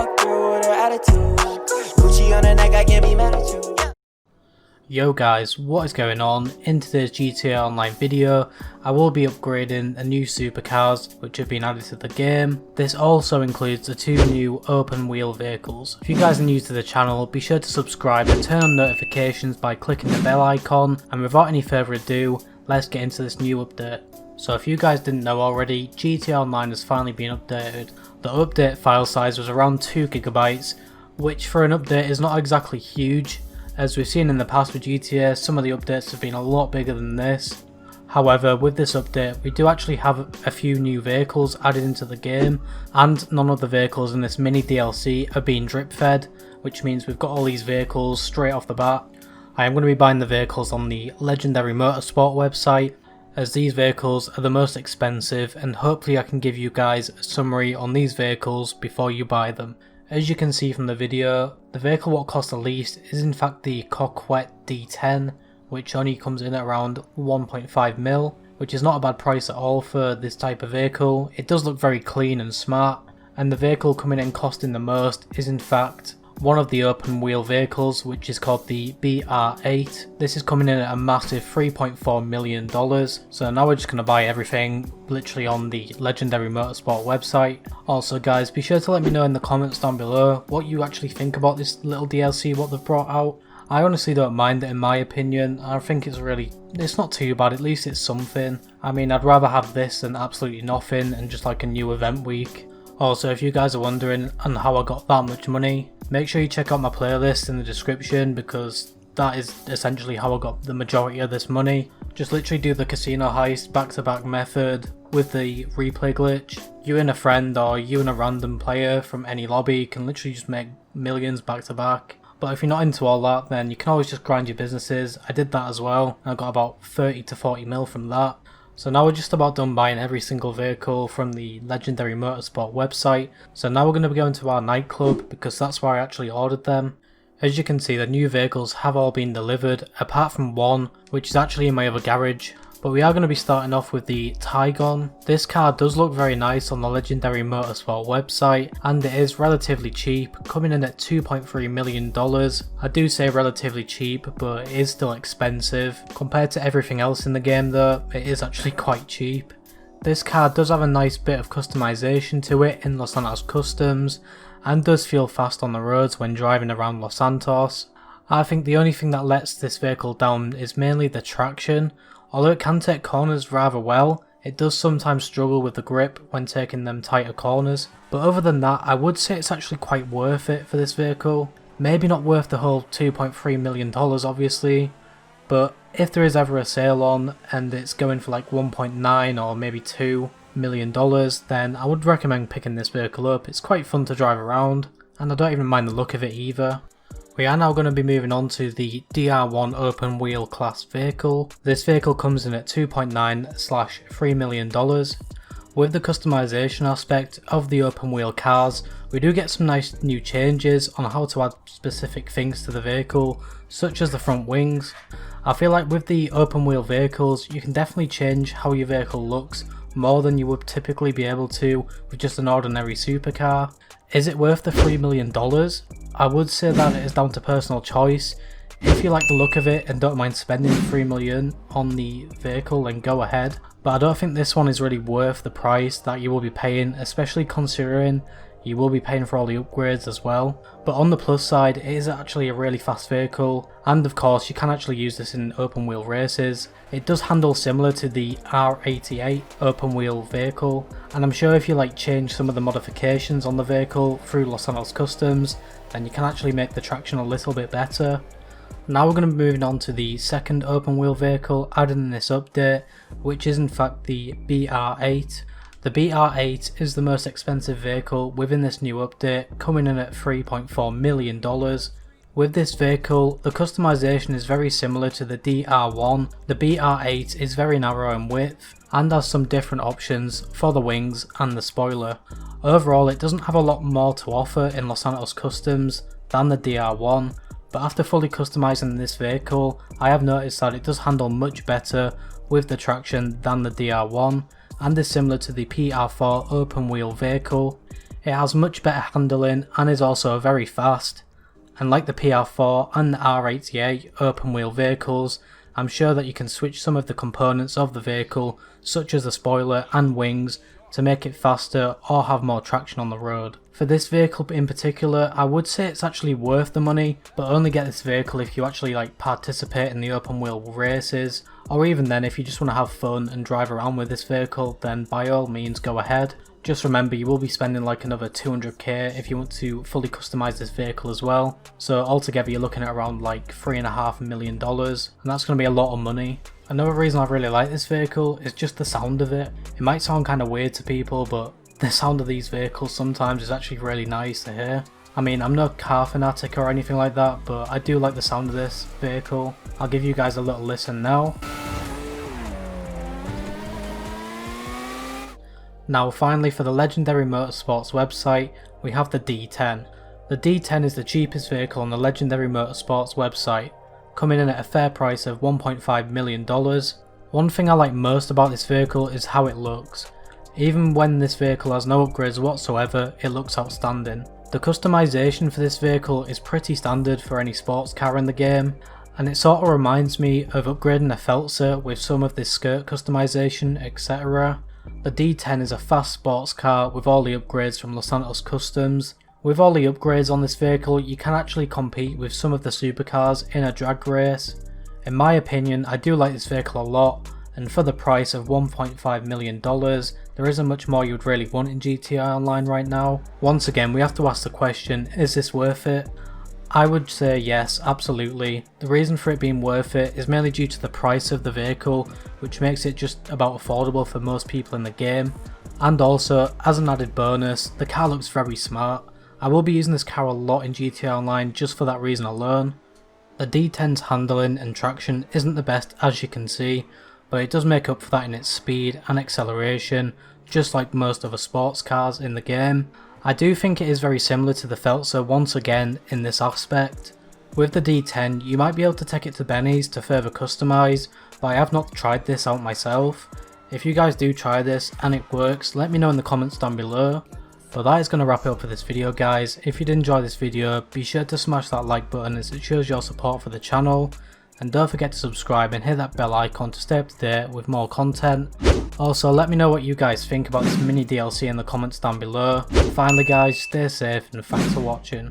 walk through with her attitude. Gucci on the neck, I can't be mad at you. Yo guys, what is going on? In today's GTA Online video, I will be upgrading a new supercars which have been added to the game. This also includes the two new open wheel vehicles. If you guys are new to the channel, be sure to subscribe and turn on notifications by clicking the bell icon, and without any further ado, let's get into this new update. So if you guys didn't know already, GTA Online has finally been updated. The update file size was around 2GB, which for an update is not exactly huge. As we've seen in the past with GTA, some of the updates have been a lot bigger than this. However, with this update, we do actually have a few new vehicles added into the game, and none of the vehicles in this mini DLC are being drip fed, which means we've got all these vehicles straight off the bat. I am going to be buying the vehicles on the Legendary Motorsport website, as these vehicles are the most expensive, and hopefully I can give you guys a summary on these vehicles before you buy them. As you can see from the video, the vehicle what costs the least is in fact the Coquette D10, which only comes in at around 1.5 mil, which is not a bad price at all for this type of vehicle. It does look very clean and smart, and the vehicle coming in costing the most is in fact one of the open wheel vehicles, which is called the BR8. This is coming in at a massive $3.4 million, so now we're just going to buy everything literally on the Legendary Motorsport website. Also guys, be sure to let me know in the comments down below what you actually think about this little DLC what they've brought out. I honestly don't mind it in my opinion. I think it's not too bad, at least it's something. I mean, I'd rather have this than absolutely nothing and just like a new event week. Also, if you guys are wondering on how I got that much money, make sure you check out my playlist in the description, because that is essentially how I got the majority of this money. Just literally do the casino heist back-to-back method with the replay glitch. You and a friend or you and a random player from any lobby can literally just make millions back-to-back. But if you're not into all that, then you can always just grind your businesses. I did that as well, and I got about 30 to 40 mil from that. So now we're just about done buying every single vehicle from the Legendary Motorsport website. So now we're going to be going to our nightclub, because that's where I actually ordered them. As you can see, the new vehicles have all been delivered, apart from one, which is actually in my other garage. But we are going to be starting off with the Tiguan. This car does look very nice on the Legendary Motorsport website, and it is relatively cheap, coming in at $2.3 million. I do say relatively cheap, but it is still expensive. Compared to everything else in the game though, it is actually quite cheap. This car does have a nice bit of customization to it in Los Santos Customs, and does feel fast on the roads when driving around Los Santos. I think the only thing that lets this vehicle down is mainly the traction. Although it can take corners rather well, it does sometimes struggle with the grip when taking them tighter corners. But other than that, I would say it's actually quite worth it for this vehicle. Maybe not worth the whole $2.3 million obviously, but if there is ever a sale on and it's going for like 1.9 or maybe $2 million, then I would recommend picking this vehicle up. It's quite fun to drive around, and I don't even mind the look of it either. We are now going to be moving on to the DR1 open wheel class vehicle. This vehicle comes in at 2.9/$3 million. With the customization aspect of the open wheel cars, we do get some nice new changes on how to add specific things to the vehicle, such as the front wings. I feel like with the open wheel vehicles, you can definitely change how your vehicle looks more than you would typically be able to with just an ordinary supercar. Is it worth the $3 million? I would say that it is down to personal choice. If you like the look of it and don't mind spending $3 million on the vehicle, then go ahead. But I don't think this one is really worth the price that you will be paying, especially considering you will be paying for all the upgrades as well. But on the plus side, it is actually a really fast vehicle, and of course you can actually use this in open wheel races. It does handle similar to the R88 open wheel vehicle, and I'm sure if you like change some of the modifications on the vehicle through Los Santos Customs, then you can actually make the traction a little bit better. Now we're going to be moving on to the second open wheel vehicle added in this update, which is in fact the BR8. The BR8 is the most expensive vehicle within this new update, coming in at $3.4 million. With this vehicle, the customization is very similar to the DR1. The BR8 is very narrow in width and has some different options for the wings and the spoiler. Overall, it doesn't have a lot more to offer in Los Santos Customs than the DR1, but after fully customizing this vehicle, I have noticed that it does handle much better with the traction than the DR1, and is similar to the PR4 open wheel vehicle. It has much better handling and is also very fast. And like the PR4 and the R88 open wheel vehicles, I'm sure that you can switch some of the components of the vehicle, such as the spoiler and wings, to make it faster or have more traction on the road. For this vehicle in particular, I would say it's actually worth the money, but only get this vehicle if you actually participate in the open wheel races, or even then if you just want to have fun and drive around with this vehicle, then by all means go ahead. Just remember, you will be spending another 200k if you want to fully customize this vehicle as well. So altogether you're looking at around $3.5 million, and that's going to be a lot of money. Another reason I really like this vehicle is just the sound of it. It might sound kind of weird to people, but the sound of these vehicles sometimes is actually really nice to hear. I mean, I'm no car fanatic or anything like that, but I do like the sound of this vehicle. I'll give you guys a little listen now. Now finally, for the Legendary Motorsports website, we have the D10. The D10 is the cheapest vehicle on the Legendary Motorsports website, coming in at a fair price of $1.5 million. One thing I like most about this vehicle is how it looks. Even when this vehicle has no upgrades whatsoever, it looks outstanding. The customization for this vehicle is pretty standard for any sports car in the game, and it sort of reminds me of upgrading a Feltzer with some of this skirt customization, etc. The D10 is a fast sports car with all the upgrades from Los Santos Customs. With all the upgrades on this vehicle, you can actually compete with some of the supercars in a drag race. In my opinion, I do like this vehicle a lot, and for the price of $1.5 million, there isn't much more you'd really want in GTI Online right now. Once again, we have to ask the question, is this worth it? I would say yes, absolutely. The reason for it being worth it is mainly due to the price of the vehicle, which makes it just about affordable for most people in the game. And also, as an added bonus, the car looks very smart. I will be using this car a lot in GTA Online just for that reason alone. The D10's handling and traction isn't the best, as you can see, but it does make up for that in its speed and acceleration, just like most other sports cars in the game. I do think it is very similar to the Feltzer once again in this aspect. With the D10, you might be able to take it to Benny's to further customise, but I have not tried this out myself. If you guys do try this and it works, let me know in the comments down below. But that is going to wrap it up for this video, guys. If you did enjoy this video, be sure to smash that like button as it shows your support for the channel. And don't forget to subscribe and hit that bell icon to stay up to date with more content. Also, let me know what you guys think about this mini DLC in the comments down below. And finally guys, stay safe and thanks for watching.